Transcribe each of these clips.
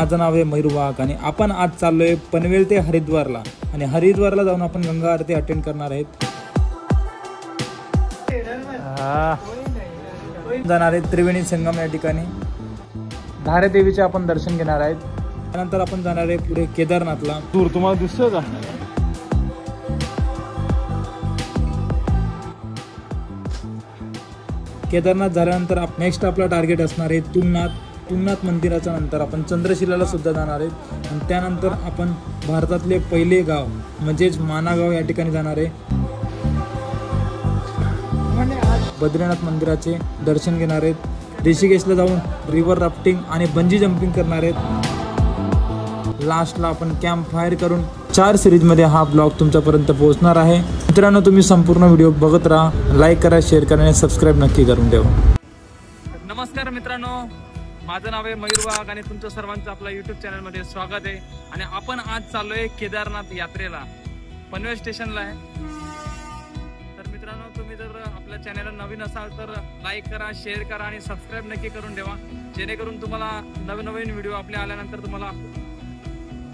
माझं नाव आहे मयूर वाघ आणि आपण आज चाललोय पनवेल ते हरिद्वारला आणि हरिद्वारला जाऊन आपण गंगा आरती अटेंड करणार आहेत। जाणार आहे त्रिवेणी संगम या ठिकाणी धारे देवीचे आपण दर्शन घेणार आहेत। त्यानंतर आपण जाणार आहे पुढे केदारनाथला। दूर तुम्हाला दिसतोय का? केदारनाथ झाल्यानंतर नेक्स्ट आपला टार्गेट असणार आहे तुंगनाथ मंदिराच्या नंतर आपण चंद्रशिलाला सुद्धा जाणार आहेत आणि त्यानंतर आपण भारतातले पहिले गाव म्हणजेच मानागाव या ठिकाणी जाणार आहे। बद्रीनाथ मंदिराचे दर्शन घेणार आहेत। ऋषिकेशला जाऊन रिव्हर राफ्टिंग आणि बंजी जंपिंग करणार आहेत। लास्टला आपण कॅम्प फायर करून 4 सिरीजमध्ये हा ब्लॉग तुमच्यापर्यंत पोहोचणार आहे। मित्रांनो, तुम्ही संपूर्ण व्हिडिओ बघत राहा, लाईक करा, शेअर करा आणि सबस्क्राईब नक्की करून ठेवा। नमस्कार मित्रांनो, माझं नाव आहे मयूर वाघ आणि तुमचं सर्वांचं आपल्या यूट्यूब चॅनलमध्ये स्वागत आहे। आणि आपण आज चाललोय केदारनाथ यात्रेला, पनवेल स्टेशनला आहे। तर मित्रांनो, तुम्ही जर आपल्या चॅनलला नवीन असाल तर लाईक करा, शेअर करा आणि सबस्क्राईब नक्की करून ठेवा, जेणेकरून तुम्हाला नवीन व्हिडिओ आपल्या आल्यानंतर तुम्हाला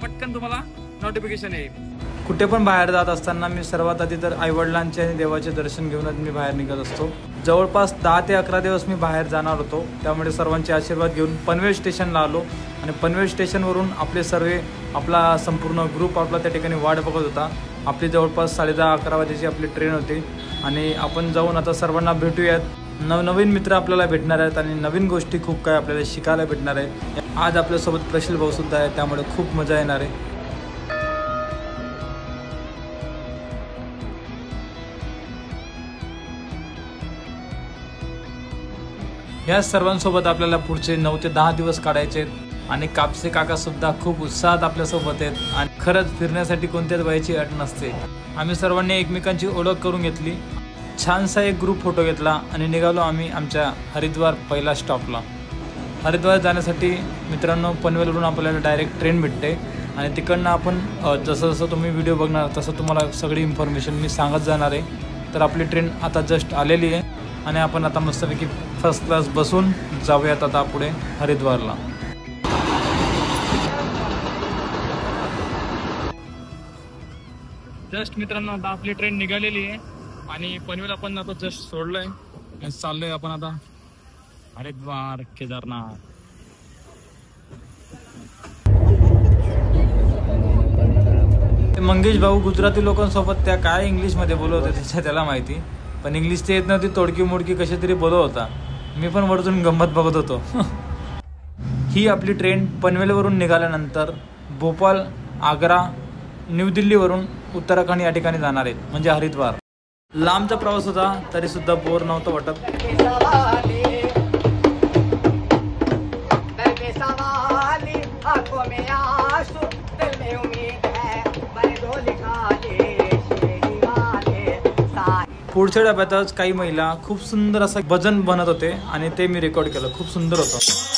पटकन नोटिफिकेशन येईल। कुठे पण बाहेर जात असताना मी सर्वात आधी तर आईवडिलांचे आणि देवाचे दर्शन घेऊनच मी बाहेर निघत असतो। जवळपास 10 ते 11 दिवस मी बाहेर जाणार होतो, त्यामुळे सर्वांचे आशीर्वाद घेऊन पनवेल स्टेशनला आलो आणि पनवेल स्टेशनवरून आपला संपूर्ण ग्रुप आपला त्या ठिकाणी वाट बघत होता। आपली जवळपास 10:30-11 वाजेची आपली ट्रेन होती आणि आपण जाऊन आता सर्वांना भेटूयात। नवीन मित्र आपल्याला भेटणार आहेत आणि नवीन गोष्टी खूप काय आपल्याला शिकायला भेटणार आहेत। आज आपल्यासोबत प्रशील भाऊ सुद्धा आहे, त्यामुळे खूप मजा येणार आहे। या सर्वांसोबत आपल्याला पुढचे 9 ते 10 दिवस काढायचे आणि कापसे काका सुद्धा खूप उत्साहात आपल्यासोबत आहेत आणि खरंच फिरण्यासाठी कोणत्याच वयाची अट नसते। आम्ही सर्वांनी एकमेकांची ओळख करून घेतली, छानसा एक ग्रुप फोटो घेतला आणि निघालो आम्ही आमच्या हरिद्वार पहिला स्टॉपला। हरिद्वार जाण्यासाठी मित्रांनो पनवेलवरून आपल्याला डायरेक्ट ट्रेन भेटते आणि तिकडनं आपण जसं तुम्ही व्हिडिओ बघणार तसं तुम्हाला सगळी इन्फॉर्मेशन मी सांगत जाणार आहे। तर आपली ट्रेन आता जस्ट आलेली आहे आणि आपण आता मस्तपैकी फर्स्ट क्लास बसून जाऊयात आता पुढे हरिद्वारला। जस्ट मित्रांनो, आता आपली ट्रेन निघालेली आहे आणि पनवेल आपण आता जस्ट सोडलोय आणि चाललोय आपण आता हरिद्वार केदारनाथ। मंगेश भाऊ गुजराती लोकांसोबत त्या काय इंग्लिशमध्ये बोलत होते त्याला माहिती, पण इंग्लिश ते येत नव्हती, तोडकी मोडकी कशी तरी बोलत होता। मी पण वरतून गंमत बघत होतो। ही आपली ट्रेन पनवेलवरून निघाल्यानंतर भोपाळ, आग्रा, न्यू दिल्लीवरून उत्तराखंड या ठिकाणी जाणार आहेत, म्हणजे हरिद्वार। लांबचा प्रवास होता तरी सुद्धा बोर नव्हतं वाटत। पुढच्या डब्यातच काही महिला खूप सुंदर असं भजन बनत होते आणि ते मी रेकॉर्ड केलं, खूप सुंदर होतं।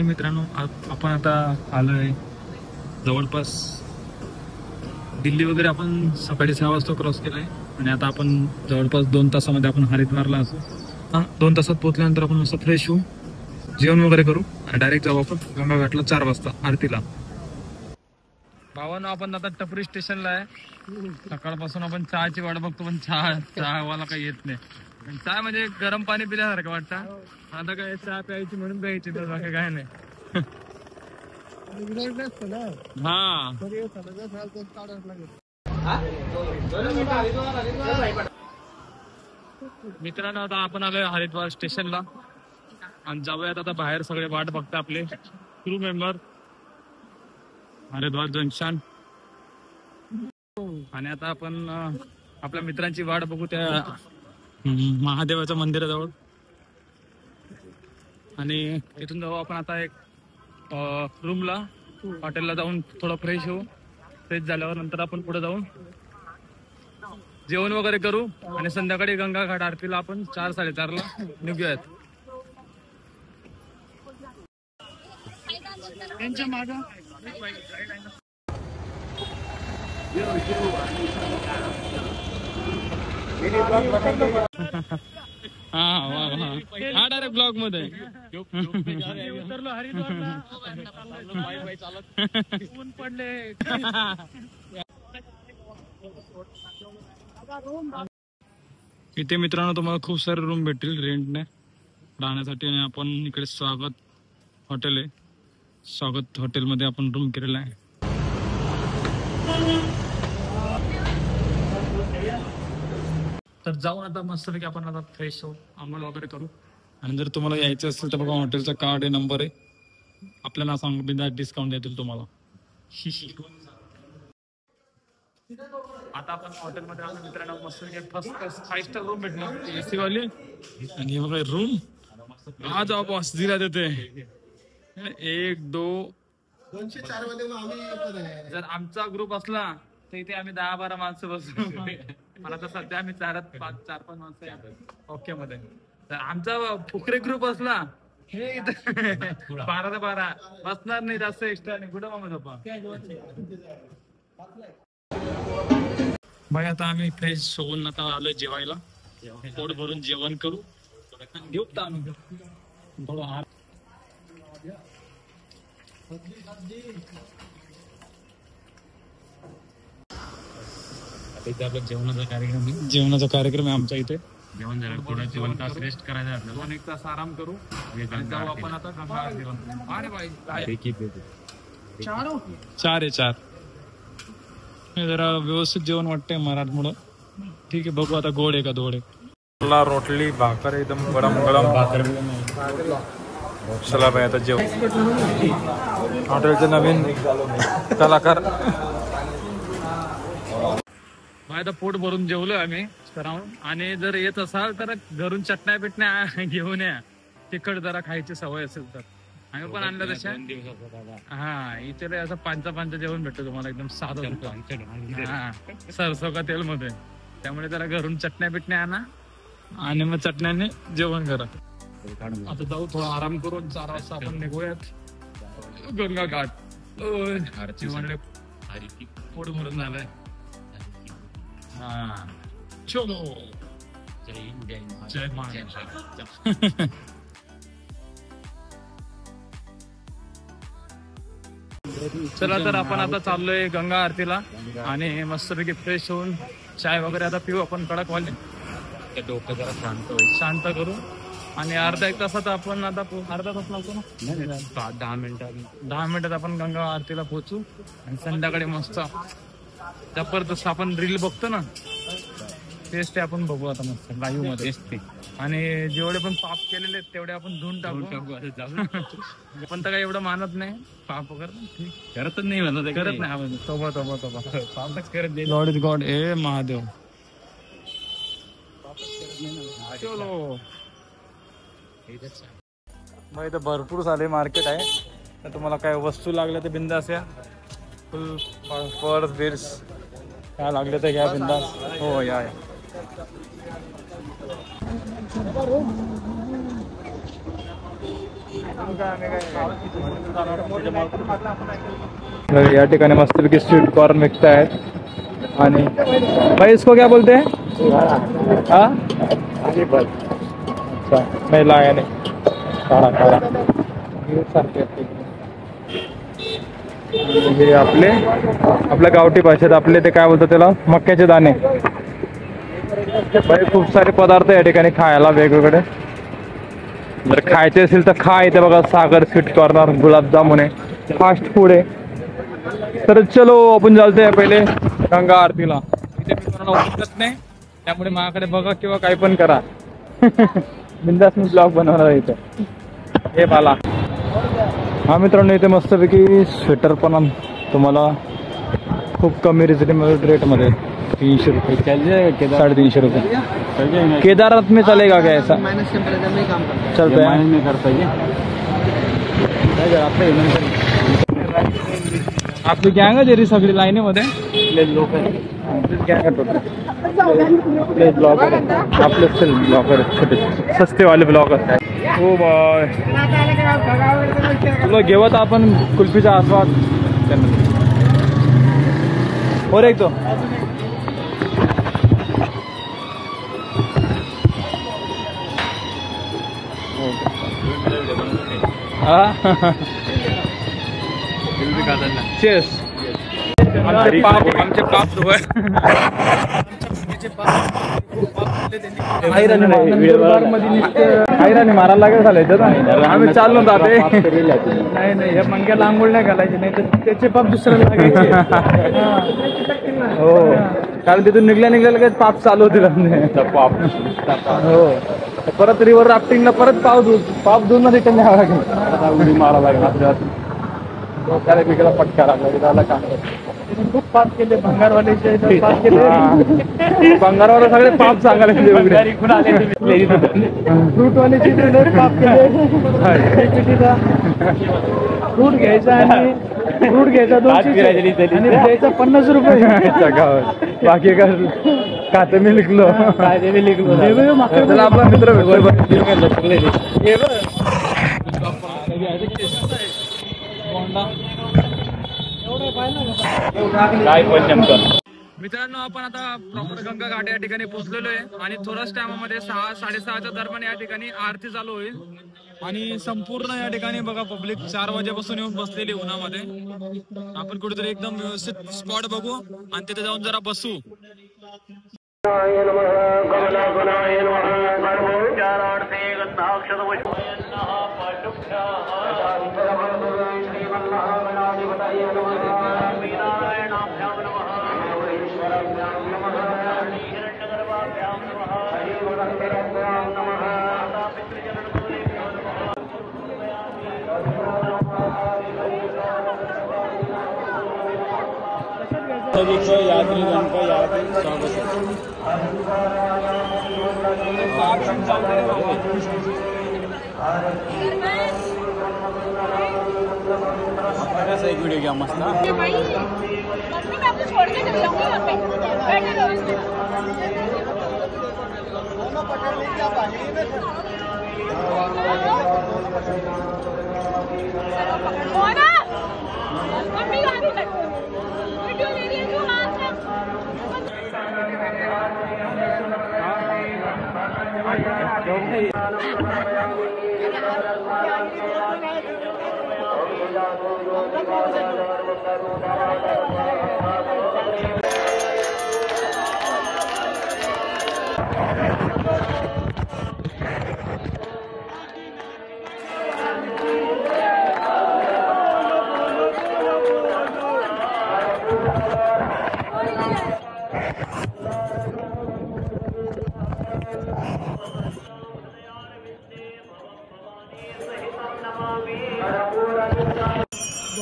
मित्रांनो, आपण आता आलोय जवळपास दिल्ली वगैरे आपण सकाळी 6 वाजता क्रॉस केलाय आणि आता आपण जवळपास 2 तासामध्ये आपण हरिद्वारला असू। 2 तासात पोहोचल्यानंतर आपण असं फ्रेश होऊ, जेवण वगैरे करू आणि डायरेक्ट जाऊ आपण गंगा घाटला 4 वाजता आरतीला। भावांनो, आपण आता टपरी स्टेशनला आहे। सकाळपासून आपण चहाची वाट बघतो, पण चहावाला काही येत नाही। चहा म्हणजे गरम पाणी पिल्यासारखं वाटतं। आता काय चहा प्यायची म्हणून प्यायची, तर बाकी काय नाही। हा, मित्रांनो, आता आपण आलोय हरिद्वार स्टेशनला आणि जाऊयात आता बाहेर। सगळे वाट बघता आपले क्रू मेंबर हरिद्वार जंक्शन आणि आता आपण आपल्या मित्रांची वाट बघू त्या महादेवाच्या मंदिराजवळ आणि इथून जाऊ आपण आता एक रूमला, हॉटेलला जाऊन थोडं फ्रेश होऊ. फ्रेश झाल्यावर नंतर आपण पुढे जाऊन जेवण वगैरे करू आणि संध्याकाळी गंगा घाट आरतीला आपण 4-4:30ला निघूयात. त्यांच्या माग हा डायरेक्ट ब्लॉग मध्ये उतरलो हरिद्वारला. ऊन पडले. इथे मित्रांनो तुम्हाला खूप सारे रूम भेटतील रेंटने राहण्यासाठी. आणि आपण इकडे स्वागत हॉटेल आहे, स्वागत हॉटेलमध्ये आपण रूम केलेला आहे. तर जाऊन आता मस्तपैकी आपण आता फ्रेश होऊ, आंघोळ वगैरे करू. आणि जर तुम्हाला यायचं असेल तर बघा हॉटेलचा कार्ड आहे, नंबर आहे, आपल्याला सांगू बिंदा डिस्काउंट देतील तुम्हाला. आता आपण हॉटेलमध्ये आलो मित्रांनो, मस्त फर्स्ट क्लास 5 स्टार रूम भेटणार एसी वाली. आणि हे बघा रूम आज बॉस दिला देते 1, 2, 204 मध्ये. जर आमचा ग्रुप असला तर इथे आम्ही 10-12 माणसं बसू. मला तर सध्या आम्ही 4-5 माणसं ओके मध्ये. तर आमचा फुकरे ग्रुप असला हे 12 ते 12 बसणार नाही जास्त एक्स्ट्रा. आणि कुठं मामा झोपा भाई. आता आम्ही फ्रेश होऊन आता आलोय जेवायला. पोट भरून जेवण करू, घेऊ थोडं आहार. जेवणाचा कार्यक्रम आहे आमच्या इथे. जेवण झालं थोडा 2 तास रेस्ट करायचा आपल्याला, 2-1 तास आराम करू आणि जाऊ आपण आता गंगा आरतीला. अरे भाई 4 जरा व्यवस्थित जेवण वाटतंय मराठमोळं. ठीक आहे, बघू आता गोड आहे का धोड आहे. रोटली भाकर एकदम गरम गरम भाकर. चला भाई आता जेव. हॉटेलचे नवीन कलाकार भाई. आता पोट भरून जेवलोय आम्ही सरावून. आणि जर येत असाल तर घरून चटण्या बिटण्या घेऊन या, तिखट जरा खायची सवय असेल तर. आम्ही पण आणलं तशा. हा इथे असं 5 जेवण भेटतं तुम्हाला एकदम साधं. हा सरसो का तेल मध्ये. त्यामुळे जरा घरून चटण्या बिटण्या आणा आणि मग चटण्याने जेवण करा. आता जाऊ थोडा आराम करून 4 वाजता आपण निघूयात गंगा घाट. म्हणले पोट भरून झालंय. हा चलो जय महाराष्ट्र. चला तर आपण आता चाललोय गंगा आरतीला. आणि मस्तपैकी फ्रेश होऊन चाय वगैरे आता पिऊ आपण कडक वाले. डोकं जरा शांत करू. आणि अर्धा-1 तासात आपण आता अर्धा तास लागतो ना, 10 मिनिटात आपण गंगा आरतीला पोहोचू. आणि संध्याकाळी मस्त जबरदस्त आपण रील बघतो ना तेच ते आपण बघू आता मस्त लाईव्ह मध्ये. आणि जेवढे पण पाप केलेले तेवढे आपण धुवून टाकू. पण तर काही एवढं मानत नाही पाप वगैरे, करतच नाही म्हणत, करत नाही. पापच करत. God is God. ए महादेव. चलो मग इथं भरपूर सारे मार्केट आहे. तर तुम्हाला काय वस्तू लागल्या तर बिंदास या. फुल पर्स बिर्स काय लागले तर घ्या बिंदास. हो या. या ठिकाणी मस्तपैकी स्वीट कॉर्न विकत आहेत. आणि भाई इसको क्या बोलते हैं? हाँ अच्छा नहीं लाया नहीं. काढा काढा सारखे हे आपल्या गावठी भाषेत आपले ते काय बोलतात त्याला मक्याचे दाणे. भाई खूप सारे पदार्थ या ठिकाणी खायला वेगवेगळे. जर खायचे असेल तर खा. इथे बघा सागर स्वीट कॉर्नर, गुलाबजामुन आहे, फास्ट फूड आहे. तर चलो आपण चालतोय पहिले गंगा आरतीला. इथे मित्रांनो उतरत नाही त्यामुळे माझ्याकडे बघा किंवा काही पण करा. बिंदास मी ब्लॉग बनवणार इथे. हे बाला. हा मित्रांनो इथे मस्तपैकी स्वेटर पण तुम्हाला खूप कमी रिजनेबल रेटमध्ये 300 रुपये, 350 रुपये. केदारनाथ में चलेगा क्या ऐसा? चलते हैं. आपली गँग आहे रे सगळी लाईनीमध्ये. आपले ब्लॉगर छोटे सस्ते वाले ब्लॉगर. हो बाय तुला घेवत आपण कुल्फीचा आस्वाद. और एक तो चेस. आमचे पाप हैराणी मारायला लागेल झालं. आम्ही चाललो जाते. नाही हे मंग्याला आंघोळ नाही घालायचे, नाही तर त्याचे पाप दुसऱ्याला लागायचे. हो कारण तिथून निघल्या लगेच पाप चालू होतील. पाप हो परत रिव्हर राफ्टिंगला परत पाप धुवून रिटर्न न्यावं लागेल. उडी मारा लागेल आपल्याला. त्याला वेगळा फटका लागला झाला का. खूप पाप केले भंगारवाल्याचे पाप केले. भंगारवाला सगळे पाप सांगायला फ्रूटवाल्याचे पाप केले. फ्रूट घ्यायचा आणि फ्रूट घ्यायचा 200 आणि द्यायचा 50 रुपये गावात. बाकी का खाते मी लिखलो आपला मित्र मित्रांनो आपण आता प्रॉपर गंगा घाट या ठिकाणी पोहोचलेलो आहे आणि थोड्याच टायमामध्ये 6-6:30च्या दरम्यान या ठिकाणी आरती चालू होईल. आणि संपूर्ण या ठिकाणी बघा पब्लिक 4 वाजेपासून येऊन बसलेली उन्हामध्ये. आपण कुठेतरी एकदम व्यवस्थित स्पॉट बघू आणि तिथे जाऊन जरा बसू. यात्रीगण का यात्री स्वागत है. एक वीडियो क्या मस्त ना.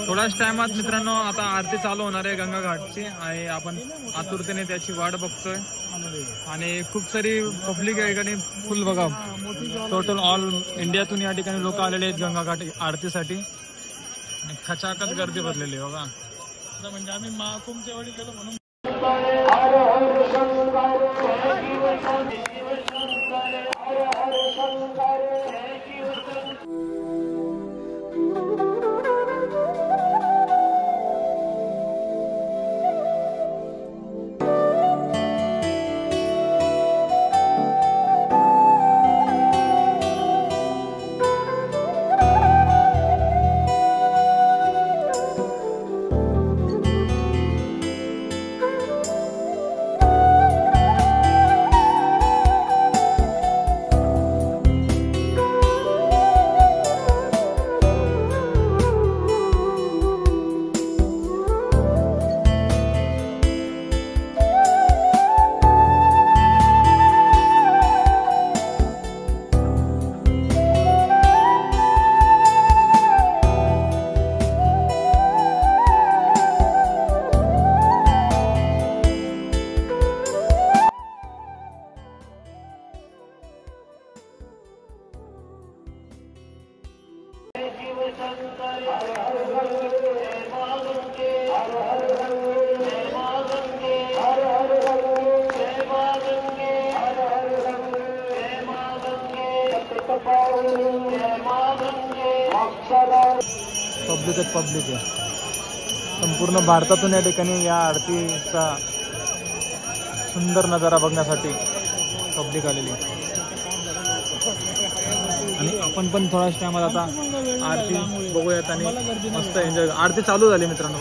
थोड्याच टायमात मित्रांनो आता आरती चालू होणार आहे गंगा घाटची आणि आपण आतुरतेने त्याची वाट बघतोय. आणि खूप सारी पब्लिक या ठिकाणी फुल बघा टोटल ऑल इंडियातून या ठिकाणी लोक आलेले आहेत गंगा घाट आरतीसाठी. आणि खचाखच गर्दी भरलेली बघा. म्हणजे आम्ही महाकुंभच्या वेळी गेलो म्हणून. पब्लिकच पब्लिक आहे. संपूर्ण भारतातून या ठिकाणी या आरतीचा सुंदर नजारा बघण्यासाठी पब्लिक आलेली आहे. आणि आपण पण थोड्याच टायमात आता आरती बघूयात आणि मस्त एन्जॉय. आरती चालू झाली मित्रांनो.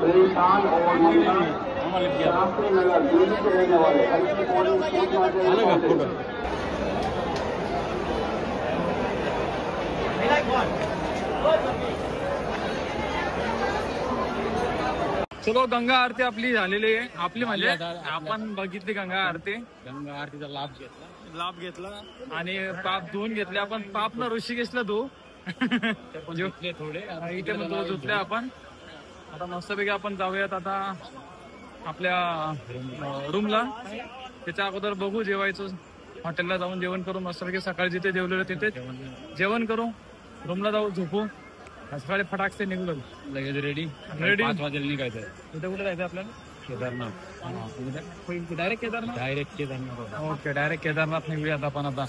परेशान और रास्ते नगर दिल्ली के रहने वाले हल्की पौड़ी चलो गंगा आरती आपली झालेली आहे. आपली म्हणजे आपण बघितली गंगा आरती. गंगा आरतीचा लाभ घेतला आणि पाप धुवून घेतले आपण. पाप न ऋषिकेशला धुवू थोडे इथे पण धुतले आपण. आता मस्तपैकी आपण जाऊयात आता आपल्या रूमला. त्याच्या अगोदर बघू जेवायचं. हॉटेलला जाऊन जेवण करू मस्तपैकी. सकाळी जिथे जेवलेलं तिथे जेवण करू. रूमला जाऊ झोपू. सकाळी फटाकसे निघलो लगेच रेडी 5 वाजेला निघायचं. तिथे कुठे जायचं आपल्याला? Kedarnath. Direct Kedarnath. Okay direct Kedarnath निघूयात आपण आता.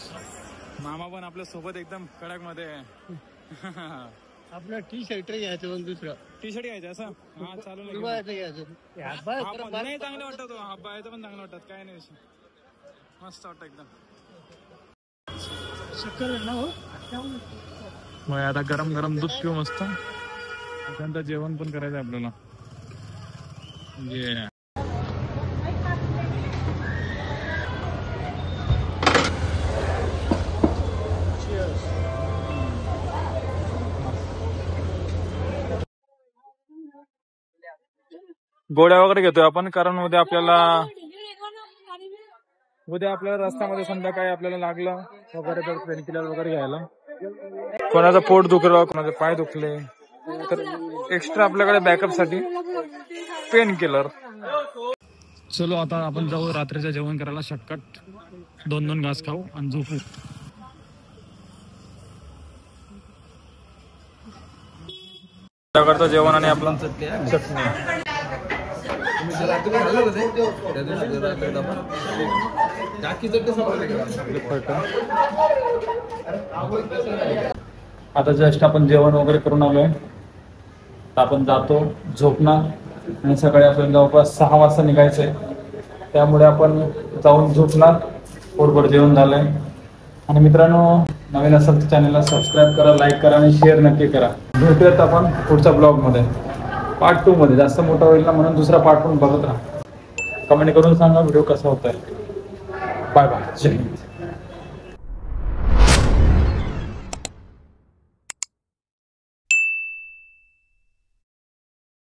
मामा पण आपल्या सोबत एकदम कडक मध्ये. आपलं टी शर्ट घ्यायचं पण दुसरं टी शर्ट घ्यायचं असं. हा चालू नाही चांगलं वाटत. तो हा बायचं पण चांगलं वाटत. काय नाही विषय. मस्त वाटत एकदम. मग आता गरम गरम दूध पिऊ मस्त. त्यानंतर जेवण पण करायचं आपल्याला. गोळ्या वगैरे घेतोय आपण कारण उद्या आपल्याला रस्त्यामध्ये संध्याकाळी आपल्याला लागलं वगैरे तर पेन किलर वगैरे घ्यायला. कोणाचं पोट दुखलं, कोणाचे पाय दुखले तर एक्स्ट्रा आपल्याकडे बॅकअप साठी पेन किलर. चलो आता आपण जाऊ रात्रीचं जेवण करायला. शॉर्टकट 2 घास खाऊ आणि झोपू. करतो जेवण आणि आपलं चटणी. आता जस्ट आपण जेवण वगैरे करून आलोय. आपण जातो झोपणार आणि सकाळी आपल्याला जवळपास 6 वाजता निघायचंय. त्यामुळे आपण जाऊन झोपणार. पोटभर जेवण झालंय. आणि मित्रांनो नवीन असेल तर चॅनलला सबस्क्राईब करा, लाईक करा आणि शेअर नक्की करा. भेटूयात आपण पुढच्या ब्लॉगमध्ये पार्ट 2 मध्ये. जास्त मोठा होईल ना म्हणून दुसरा पार्ट पण बघत राहा. कमेंट करून सांगा व्हिडिओ कसा होता. Bye bye. जय हिंद.